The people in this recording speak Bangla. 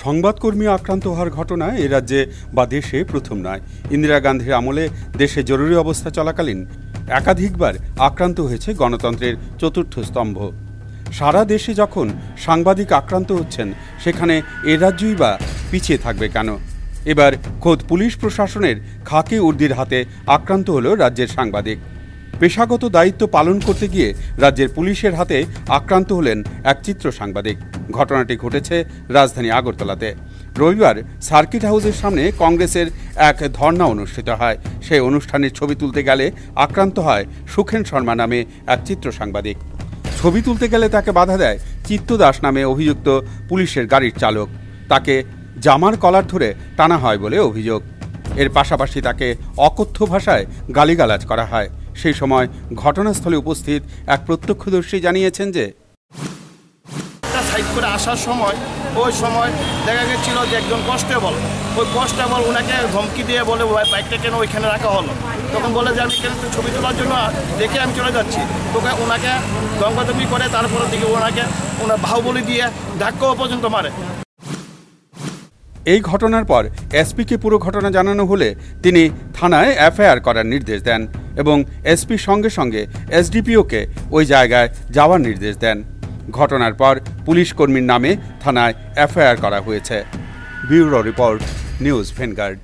সংবাদকর্মী আক্রান্ত হওয়ার ঘটনা এ রাজ্যে বা দেশে প্রথম নয়। ইন্দিরা গান্ধীর আমলে দেশে জরুরি অবস্থা চলাকালীন একাধিকবার আক্রান্ত হয়েছে গণতন্ত্রের চতুর্থ স্তম্ভ। সারা দেশে যখন সাংবাদিক আক্রান্ত হচ্ছেন, সেখানে এ রাজ্যই বা পিছিয়ে থাকবে কেন? এবার খোদ পুলিশ প্রশাসনের খাকি উর্দির হাতে আক্রান্ত হল রাজ্যের সাংবাদিক। পেশাগত দায়িত্ব পালন করতে গিয়ে রাজ্যের পুলিশের হাতে আক্রান্ত হলেন এক চিত্র সাংবাদিক। ঘটনাটি ঘটেছে রাজধানী আগরতলাতে। রবিবার সার্কিট হাউসের সামনে কংগ্রেসের এক ধর্ণা অনুষ্ঠিত হয়। সেই অনুষ্ঠানের ছবি তুলতে গেলে আক্রান্ত হয় সুখেন শর্মা নামে এক চিত্র সাংবাদিক। ছবি তুলতে গেলে তাকে বাধা দেয় চিত্ত দাস নামে অভিযুক্ত পুলিশের গাড়ির চালক। তাকে জামার কলার ধরে টানা হয় বলে অভিযোগ। এর পাশাপাশি তাকে অকথ্য ভাষায় গালিগালাজ করা হয়। সেই সময় ঘটনাস্থলে উপস্থিত এক প্রত্যক্ষদর্শী জানিয়েছেন যে সাইড করে আসার সময় ওই সময় দেখা গেছিল যে একজন কনস্টেবল, ওই কনস্টেবল ওনাকে ধমকি দিয়ে বলে বাইকটা কেন ওইখানে রাখা হলো। তখন বলে যে আমি কেন ছবি তোলার জন্য দেখে আমি চলে যাচ্ছি। তোকে ওনাকে দমকাদমি করে তারপরে দিকে ওনার বাহুবলি দিয়ে ধাক্কাও পর্যন্ত মারে। এই ঘটনার পর এসপিকে পুরো ঘটনা জানানো হলে তিনি থানায় এফআইআর করার নির্দেশ দেন এবং এসপির সঙ্গে সঙ্গে এসডিপিওকে ওই জায়গায় যাওয়ার নির্দেশ দেন। ঘটনার পর পুলিশ কর্মীর নামে থানায় এফআইআর করা হয়েছে। Bureau report, news vanguard.